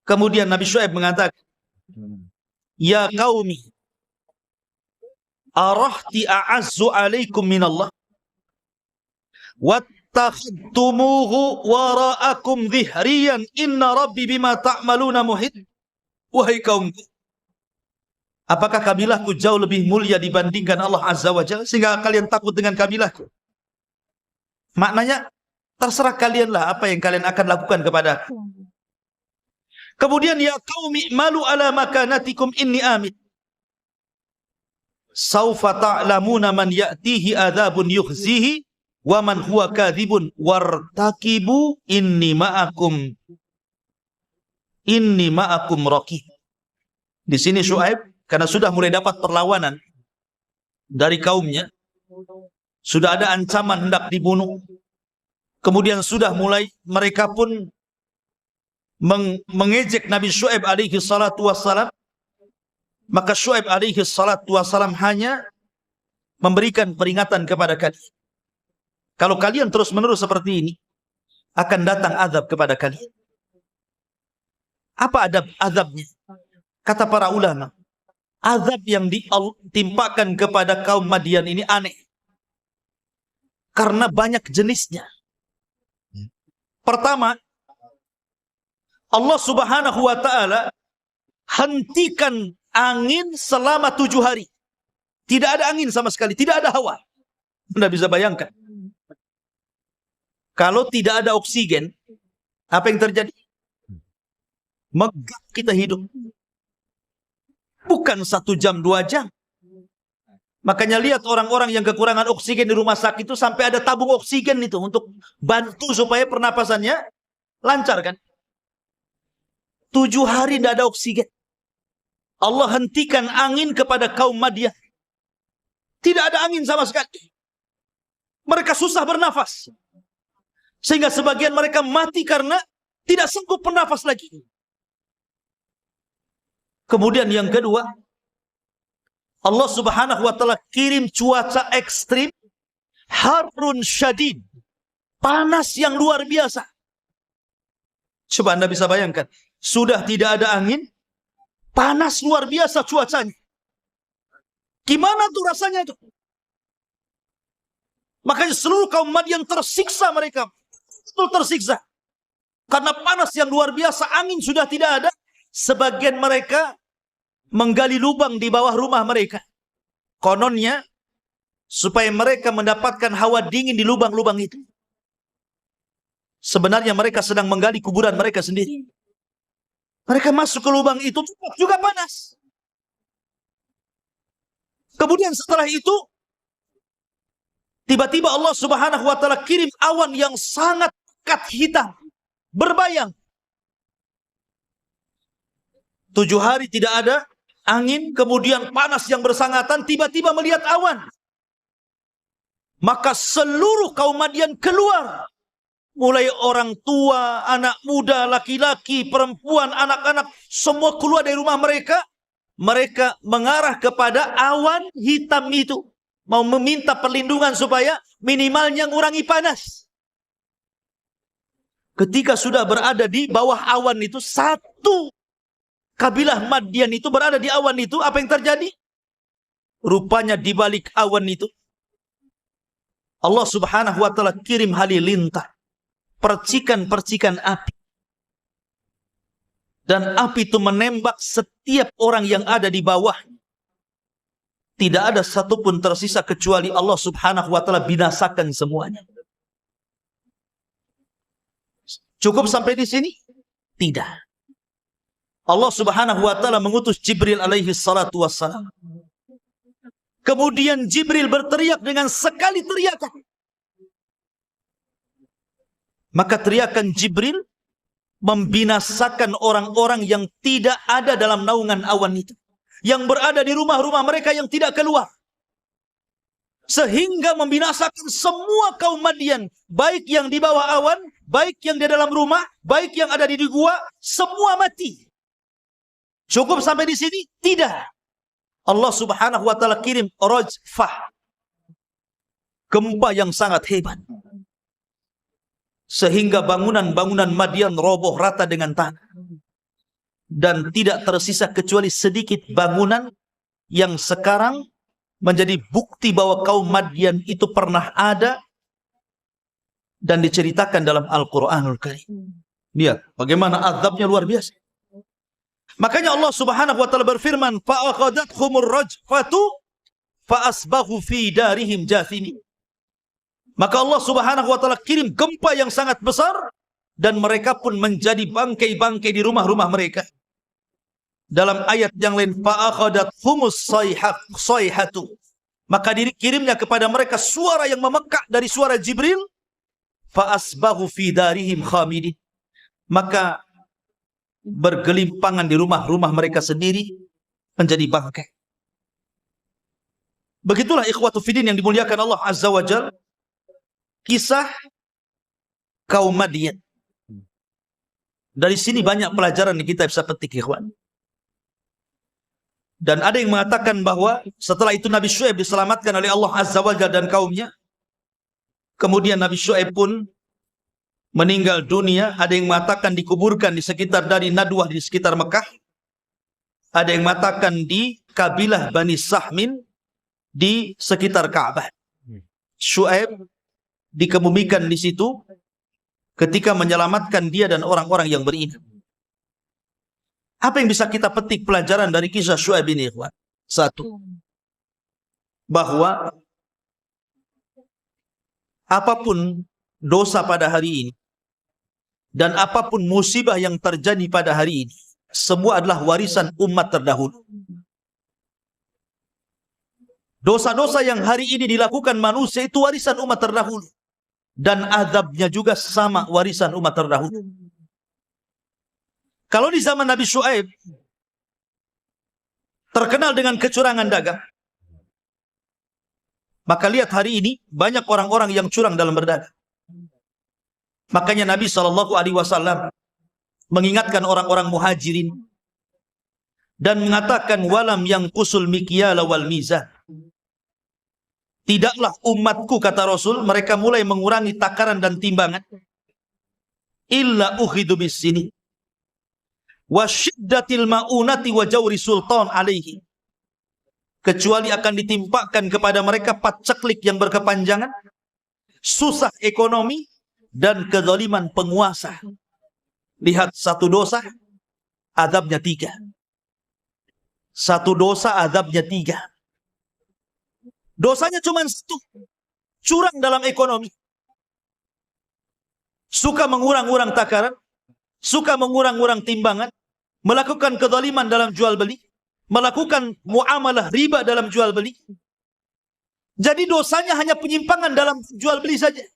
Kemudian Nabi Syuaib mengatakan, ya qaumi, arahti a'azzu alaikum minallah, wattakhadtumuhu wara'akum dhihriyan, inna rabbi bima ta'maluna muhit. Wahai kaumku, apakah kabilahku jauh lebih mulia dibandingkan Allah Azza wa Jalla sehingga kalian takut dengan kabilahku? Maknanya, terserah kalianlah apa yang kalian akan lakukan kepada aku. Kemudian, ya qaumi malu ala makanatikum inni amin. Saufa ta'lamuna man ya'tihi adzabun yukhzihi wa man huwa kadzibun wartaqibu inni ma'akum raqib. Di sini Syuaib, karena sudah mulai dapat perlawanan dari kaumnya, sudah ada ancaman hendak dibunuh, kemudian sudah mulai mereka pun mengejek Nabi Syuaib alaihi salatu wassalam, maka Syuaib alaihi salatu wassalam hanya memberikan peringatan kepada kalian. Kalau kalian terus-menerus seperti ini, akan datang azab kepada kalian. Apa azabnya? Kata para ulama, azab yang ditimpakan kepada kaum Madian ini aneh. Karena banyak jenisnya. Pertama, Allah Subhanahu wa ta'ala hentikan angin selama 7 hari. Tidak ada angin sama sekali, tidak ada hawa. Anda bisa bayangkan. Kalau tidak ada oksigen, apa yang terjadi? Megap kita hidup. Bukan 1 jam, 2 jam. Makanya lihat orang-orang yang kekurangan oksigen di rumah sakit itu sampai ada tabung oksigen itu untuk bantu supaya pernapasannya lancar kan. 7 hari tidak ada oksigen. Allah hentikan angin kepada kaum Madian. Tidak ada angin sama sekali. Mereka susah bernafas. Sehingga sebagian mereka mati karena tidak sanggup bernafas lagi. Kemudian yang kedua, Allah Subhanahu wa ta'ala kirim cuaca ekstrim, harun syadid, panas yang luar biasa. Coba Anda bisa bayangkan, sudah tidak ada angin, panas luar biasa cuacanya. Gimana tuh rasanya itu? Makanya seluruh kaum Madian tersiksa mereka. Betul tersiksa. Karena panas yang luar biasa, angin sudah tidak ada. Sebagian mereka menggali lubang di bawah rumah mereka. Kononnya, supaya mereka mendapatkan hawa dingin di lubang-lubang itu. Sebenarnya mereka sedang menggali kuburan mereka sendiri. Mereka masuk ke lubang itu juga panas. Kemudian setelah itu, tiba-tiba Allah Subhanahu wa ta'ala kirim awan yang sangat pekat hitam, berbayang. 7 hari tidak ada angin, kemudian panas yang bersangatan, tiba-tiba melihat awan. Maka seluruh kaum Madian keluar. Mulai orang tua, anak muda, laki-laki, perempuan, anak-anak, semua keluar dari rumah mereka. Mereka mengarah kepada awan hitam itu. Mau meminta perlindungan supaya minimalnya ngurangi panas. Ketika sudah berada di bawah awan itu, satu kabilah Madian itu berada di awan itu, apa yang terjadi? Rupanya di balik awan itu, Allah Subhanahu wa ta'ala kirim halilintar. Percikan-percikan api. Dan api itu menembak setiap orang yang ada di bawah. Tidak ada satupun tersisa kecuali Allah Subhanahu wa ta'ala binasakan semuanya. Cukup sampai di sini? Tidak. Allah Subhanahu wa ta'ala mengutus Jibril alaihi salatu wassalam. Kemudian Jibril berteriak dengan sekali teriakan. Maka teriakan Jibril membinasakan orang-orang yang tidak ada dalam naungan awan itu. Yang berada di rumah-rumah mereka yang tidak keluar. Sehingga membinasakan semua kaum Madian. Baik yang di bawah awan, baik yang di dalam rumah, baik yang ada di gua, semua mati. Cukup sampai di sini? Tidak. Allah Subhanahu wa ta'ala kirim rajfah. gempa yang sangat hebat. Sehingga bangunan-bangunan Madian roboh rata dengan tanah. Dan tidak tersisa kecuali sedikit bangunan yang sekarang menjadi bukti bahwa kaum Madian itu pernah ada dan diceritakan dalam Al-Quranul Karim. Lihat bagaimana azabnya luar biasa. Makanya Allah Subhanahu wa taala berfirman, "Fa'akhadathumur rajfatu fa'asbahu fi darihim jathimin." Maka Allah Subhanahu wa taala kirim gempa yang sangat besar dan mereka pun menjadi bangkai-bangkai di rumah-rumah mereka. Dalam ayat yang lain, fa'akhadathhumus sayhatu. Maka dikirimnya kepada mereka suara yang memekak dari suara Jibril, fa'asbahu fi darihim khamidin. Maka bergelimpangan di rumah-rumah mereka sendiri menjadi bangkai. Begitulah ikhwatu fiddin yang dimuliakan Allah Azza wa Jalla, kisah kaum Madian. Dari sini banyak pelajaran yang kita bisa petik, ikhwan. Dan ada yang mengatakan bahwa setelah itu Nabi Syuaib diselamatkan oleh Allah Azza wa Jalla dan kaumnya. Kemudian Nabi Syuaib pun meninggal dunia. Ada yang mengatakan dikuburkan di sekitar dari Nadwah di sekitar Mekah. Ada yang mengatakan di kabilah Bani Sahmin di sekitar Ka'bah. Syuaib dikebumikan di situ ketika menyelamatkan dia dan orang-orang yang beriman. Apa yang bisa kita petik pelajaran dari kisah Syuaib ini, ikhwan? Satu, bahwa apapun dosa pada hari ini dan apapun musibah yang terjadi pada hari ini, semua adalah warisan umat terdahulu. Dosa-dosa yang hari ini dilakukan manusia itu warisan umat terdahulu. Dan azabnya juga sama warisan umat terdahulu. Kalau di zaman Nabi Syuaib terkenal dengan kecurangan dagang, maka lihat hari ini banyak orang-orang yang curang dalam berdagang. Makanya Nabi SAW mengingatkan orang-orang muhajirin dan mengatakan, walam yang kusul mikyala wal mizan. Tidaklah umatku, kata Rasul, mereka mulai mengurangi takaran dan timbangan. Illa ukhidu bis sini. Wa syiddatil ma'unati wa jawri sultan alaihi. Kecuali akan ditimpakan kepada mereka paceklik yang berkepanjangan, susah ekonomi, dan kezaliman penguasa. Lihat, satu dosa, azabnya 3. Satu dosa, azabnya 3. Dosanya cuma 1. Curang dalam ekonomi. Suka mengurang-urang takaran. Suka mengurang-urang timbangan. Melakukan kezaliman dalam jual beli. Melakukan muamalah riba dalam jual beli. Jadi dosanya hanya penyimpangan dalam jual beli saja.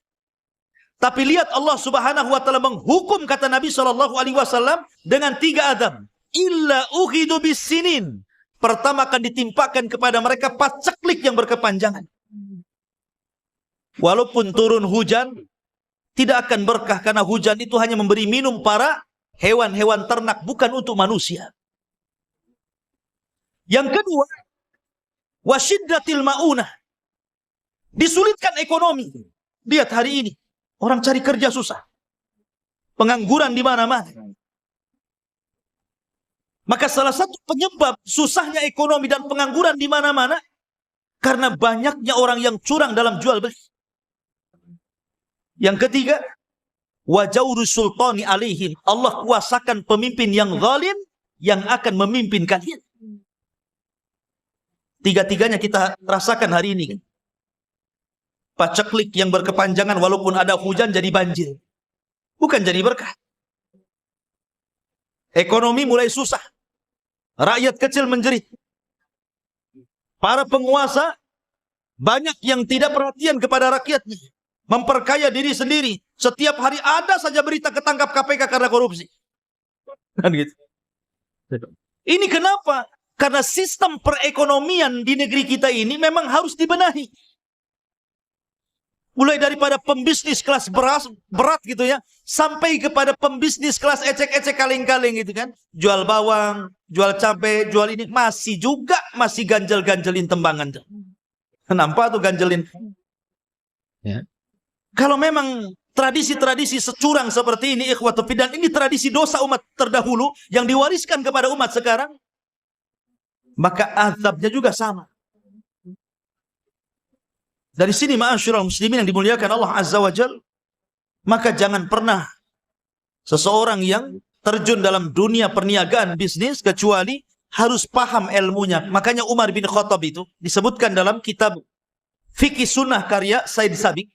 Tapi lihat Allah Subhanahu wa taala menghukum, kata Nabi SAW, dengan 3 azab. Illa ukhidu bis sinin. Pertama akan ditimpakan kepada mereka paceklik yang berkepanjangan. Walaupun turun hujan, tidak akan berkah karena hujan itu hanya memberi minum para hewan-hewan ternak, bukan untuk manusia. Yang kedua, wasyiddatil ma'unah. Disulitkan ekonomi. Lihat hari ini, orang cari kerja susah. Pengangguran di mana-mana. Maka salah satu penyebab susahnya ekonomi dan pengangguran di mana-mana karena banyaknya orang yang curang dalam jual beli. Yang ketiga, wa jawru sultani alaihim. Allah kuasakan pemimpin yang zalim yang akan memimpin kalian. Tiga-tiganya kita rasakan hari ini. Paceklik yang berkepanjangan, walaupun ada hujan jadi banjir. Bukan jadi berkah. Ekonomi mulai susah. Rakyat kecil menjerit. Para penguasa banyak yang tidak perhatian kepada rakyatnya. Memperkaya diri sendiri. Setiap hari ada saja berita ketangkap KPK karena korupsi. Kan gitu. Ini kenapa? Karena sistem perekonomian di negeri kita ini memang harus dibenahi. Mulai daripada pembisnis kelas berat gitu ya, sampai kepada pembisnis kelas ecek-ecek kaleng-kaleng gitu kan. Jual bawang, jual cabai, jual ini, masih ganjel-ganjelin tembangan. Nampak tuh ganjelin. Ya. Kalau memang tradisi-tradisi securang seperti ini, ikhwatu fillah, ini tradisi dosa umat terdahulu yang diwariskan kepada umat sekarang, maka azabnya juga sama. Dari sini ma'asyiral muslimin yang dimuliakan Allah Azza wa Jalla, maka jangan pernah seseorang yang terjun dalam dunia perniagaan bisnis kecuali harus paham ilmunya. Makanya Umar bin Khattab itu disebutkan dalam kitab Fikih Sunnah karya Said Sabiq.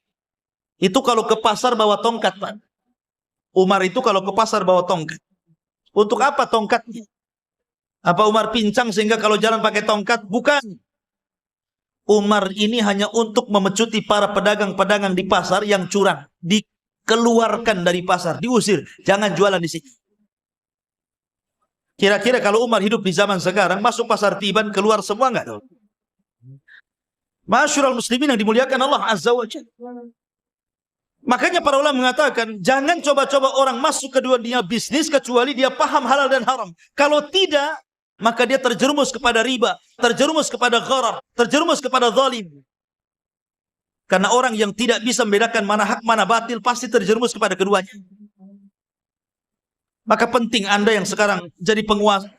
Itu kalau ke pasar bawa tongkat, Pak. Umar itu kalau ke pasar bawa tongkat. Untuk apa tongkatnya? Apa Umar pincang sehingga kalau jalan pakai tongkat? Bukan. Umar ini hanya untuk memecuti para pedagang-pedagang di pasar yang curang. Dikeluarkan dari pasar, diusir. Jangan jualan di sini. Kira-kira kalau Umar hidup di zaman sekarang, masuk pasar Tiban, keluar semua enggak? Ma'asyiral muslimin yang dimuliakan Allah Azza wa Jalla. Makanya para ulama mengatakan, jangan coba-coba orang masuk ke dunia bisnis kecuali dia paham halal dan haram. Kalau tidak, maka dia terjerumus kepada riba, terjerumus kepada gharar, terjerumus kepada zalim. Karena orang yang tidak bisa membedakan mana hak, mana batil, pasti terjerumus kepada keduanya. Maka penting Anda yang sekarang jadi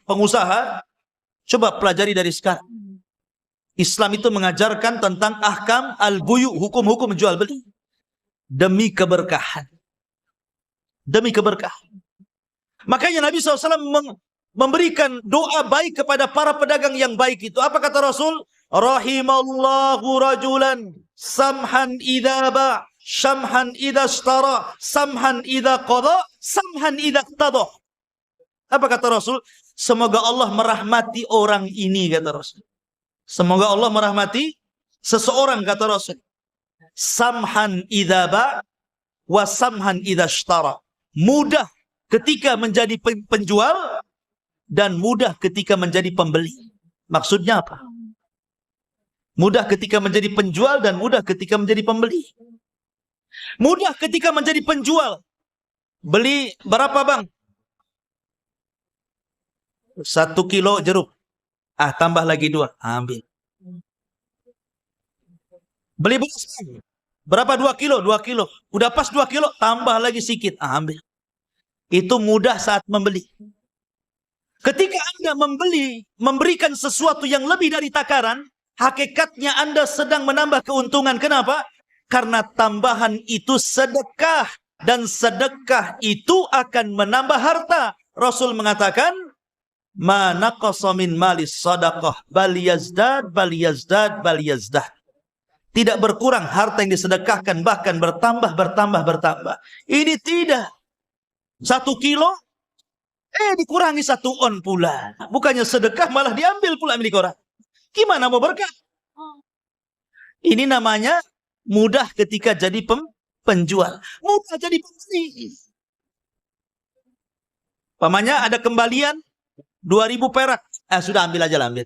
pengusaha, coba pelajari dari sekarang. Islam itu mengajarkan tentang ahkam al-buyu, hukum-hukum jual beli. Demi keberkahan. Demi keberkahan. Makanya Nabi SAW memberikan doa baik kepada para pedagang yang baik itu. Apa kata Rasul? Rahimallahu rajulan samhan idha ba' syamhan idha ashtara samhan idha qadha samhan idha qtada. Apa kata Rasul? Semoga Allah merahmati orang ini, kata Rasul. Semoga Allah merahmati seseorang, kata Rasul. Samhan idha ba' wa samhan idha ashtara. Mudah ketika menjadi penjual dan mudah ketika menjadi pembeli. Maksudnya apa? Mudah ketika menjadi penjual dan mudah ketika menjadi pembeli. Mudah ketika menjadi penjual. Beli berapa, Bang? 1 kilo jeruk. Tambah lagi 2. Ambil. Beli beras. Berapa 2 kilo? 2 kilo. Udah pas 2 kilo, tambah lagi sedikit. Ambil. Itu mudah saat membeli. Ketika Anda membeli, memberikan sesuatu yang lebih dari takaran, hakikatnya Anda sedang menambah keuntungan. Kenapa? Karena tambahan itu sedekah. Dan sedekah itu akan menambah harta. Rasul mengatakan, ma naqasa min malis sadaqah bal yazdad bal yazdad bal yazdad. Tidak berkurang harta yang disedekahkan, bahkan bertambah. Ini tidak. 1 kilo dikurangi 1 on pula. Bukannya sedekah, malah diambil pula milik orang. Gimana mau berkah? Ini namanya mudah ketika jadi penjual. Mudah jadi pembeli. Pamannya ada kembalian 2.000 perak. Sudah ambil aja lah, ambil.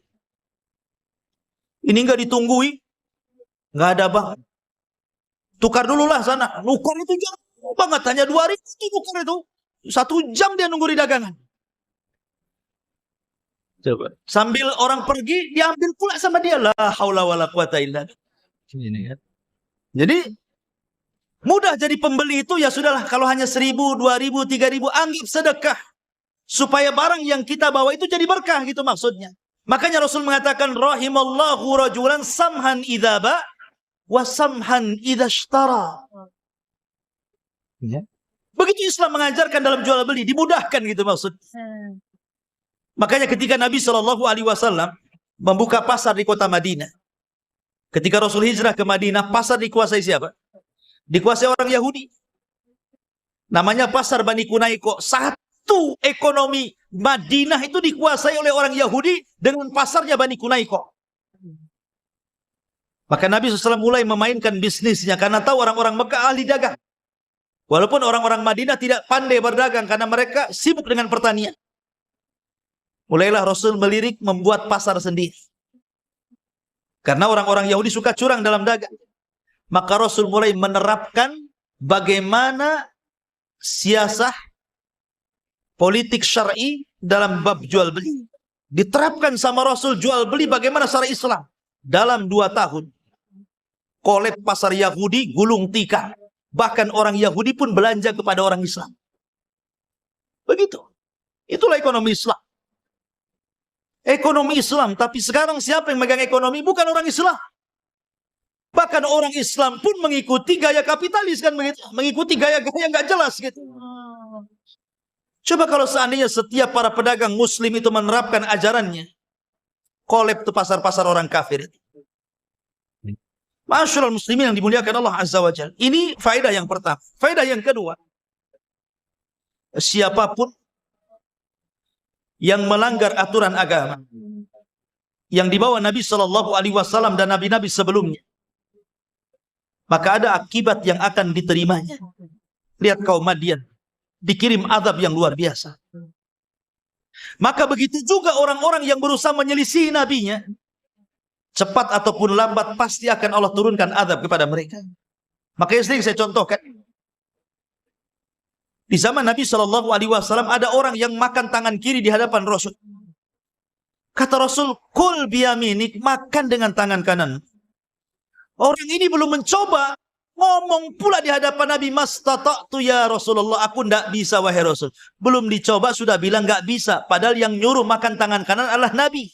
Ini enggak ditunggui. Enggak ada, Bang. Tukar dulu lah sana. Nukar itu jauh banget. Hanya 2.000 itu nukar itu. 1 jam dia nunggu di dagangan. Coba. Sambil orang pergi, diambil pula sama dia. La haula wala quwata illa billah. Jadi, mudah jadi pembeli itu ya sudahlah. Kalau hanya 1.000, 2.000, 3.000, anggap sedekah. Supaya barang yang kita bawa itu jadi berkah, gitu maksudnya. Makanya Rasul mengatakan, rahimallahu rajulan samhan idha ba' wa samhan idha ashtara. Ya. Begitu Islam mengajarkan dalam jual beli, dimudahkan gitu maksudnya. Makanya ketika Nabi SAW membuka pasar di kota Madinah, ketika Rasul hijrah ke Madinah, pasar dikuasai siapa? Dikuasai orang Yahudi. Namanya pasar Bani Kunaiko. Satu ekonomi Madinah itu dikuasai oleh orang Yahudi dengan pasarnya Bani Kunaiko. Maka Nabi SAW mulai memainkan bisnisnya karena tahu orang-orang Mekah ahli dagang. Walaupun orang-orang Madinah tidak pandai berdagang karena mereka sibuk dengan pertanian. Mulailah Rasul melirik membuat pasar sendiri. Karena orang-orang Yahudi suka curang dalam dagang. Maka Rasul mulai menerapkan bagaimana siasah politik syar'i dalam bab jual beli. Diterapkan sama Rasul jual beli bagaimana secara Islam. Dalam 2 tahun. Kolab pasar Yahudi, gulung tikar. Bahkan orang Yahudi pun belanja kepada orang Islam. Begitu. Itulah ekonomi Islam. Ekonomi Islam. Tapi sekarang siapa yang megang ekonomi? Bukan orang Islam. Bahkan orang Islam pun mengikuti gaya kapitalis kan begitu. Mengikuti gaya-gaya nggak jelas gitu. Coba kalau seandainya setiap para pedagang Muslim itu menerapkan ajarannya. Kolab itu pasar-pasar orang kafir. Masyaallah muslimin yang dimuliakan Allah Azza wa Jalla. Ini faedah yang pertama. Faedah yang kedua. Siapapun yang melanggar aturan agama yang dibawa Nabi Shallallahu Alaihi Wasallam dan nabi-nabi sebelumnya, maka ada akibat yang akan diterimanya. Lihat kaum Madian, dikirim azab yang luar biasa. Maka begitu juga orang-orang yang berusaha menyelisihi nabinya, cepat ataupun lambat pasti akan Allah turunkan azab kepada mereka. Makanya sering saya contohkan. Di zaman Nabi Shallallahu Alaihi Wasallam ada orang yang makan tangan kiri di hadapan Rasul. Kata Rasul, kul biyaminik, makan dengan tangan kanan. Orang ini belum mencoba, ngomong pula di hadapan Nabi, mastata'tu ya Rasulullah, aku tidak bisa wahai Rasul. Belum dicoba sudah bilang nggak bisa, padahal yang nyuruh makan tangan kanan adalah Nabi.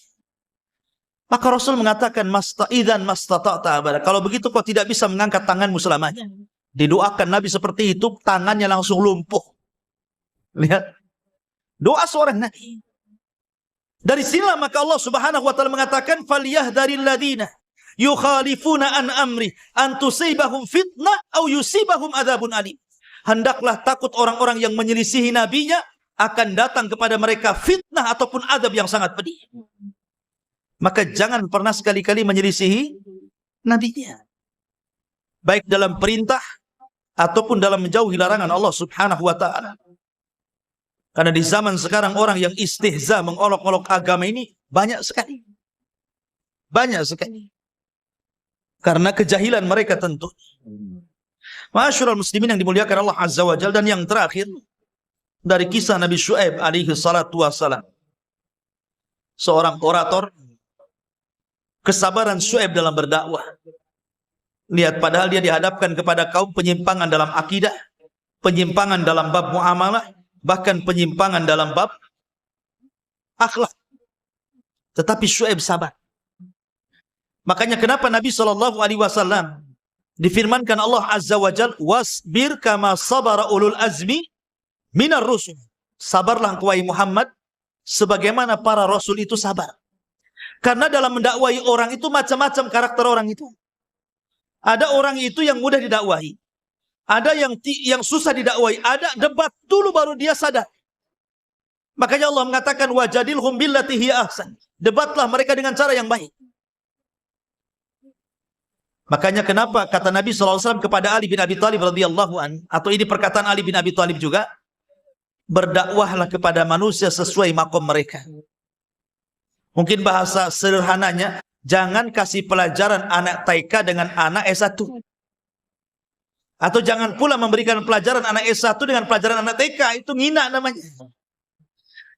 Maka Rasul mengatakan, idzan mastata'ta abada. Kalau begitu kau tidak bisa mengangkat tanganmu selamanya. Didoakan Nabi seperti itu, tangannya langsung lumpuh. Lihat. Doa seorang Nabi. Dari sinilah maka Allah Subhanahu wa taala mengatakan, "Falyahdharil ladzina yukhalifuna an amri an tusibahum fitnah aw yusibahum adzabun alim." Hendaklah takut orang-orang yang menyelisihi nabinya akan datang kepada mereka fitnah ataupun azab yang sangat pedih. Maka jangan pernah sekali-kali menyelisihi nabinya. Baik dalam perintah ataupun dalam menjauhi larangan Allah Subhanahu wa taala. Karena di zaman sekarang orang yang istihza mengolok-olok agama ini banyak sekali. Banyak sekali. Karena kejahilan mereka tentu. Masyaallah muslimin yang dimuliakan Allah Azza wa Jalla. Dan yang terakhir dari kisah Nabi Syuaib alaihi salatu wassalam. Seorang orator, kesabaran Syuaib dalam berdakwah. Lihat, padahal dia dihadapkan kepada kaum penyimpangan dalam akidah, penyimpangan dalam bab muamalah, bahkan penyimpangan dalam bab akhlak. Tetapi Syuaib sabar. Makanya kenapa Nabi Shallallahu Alaihi Wasallam difirmankan Allah Azza wa Jalla, wasbir kama sabara ulul azmi minar rusul. Sabarlah engkau Muhammad sebagaimana para rasul itu sabar. Karena dalam mendakwai orang itu macam-macam karakter orang itu. Ada orang itu yang mudah didakwahi. Ada yang susah didakwahi. Ada debat dulu baru dia sadar. Makanya Allah mengatakan wajadilhum billati hiya ahsan. Debatlah mereka dengan cara yang baik. Makanya kenapa kata Nabi SAW kepada Ali bin Abi Thalib radhiyallahu an, atau ini perkataan Ali bin Abi Thalib juga, berdakwahlah kepada manusia sesuai makom mereka. Mungkin bahasa sederhananya, jangan kasih pelajaran anak TK dengan anak S1. Atau jangan pula memberikan pelajaran anak S1 dengan pelajaran anak TK. Itu ngina namanya.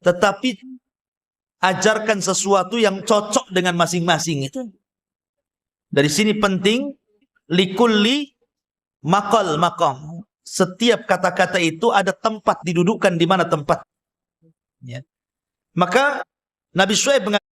Tetapi ajarkan sesuatu yang cocok dengan masing-masing itu. Dari sini penting, likulli maqal maqam. Setiap kata-kata itu ada tempat didudukkan di mana tempat. Ya. Maka Nabi Syuaib mengatakan,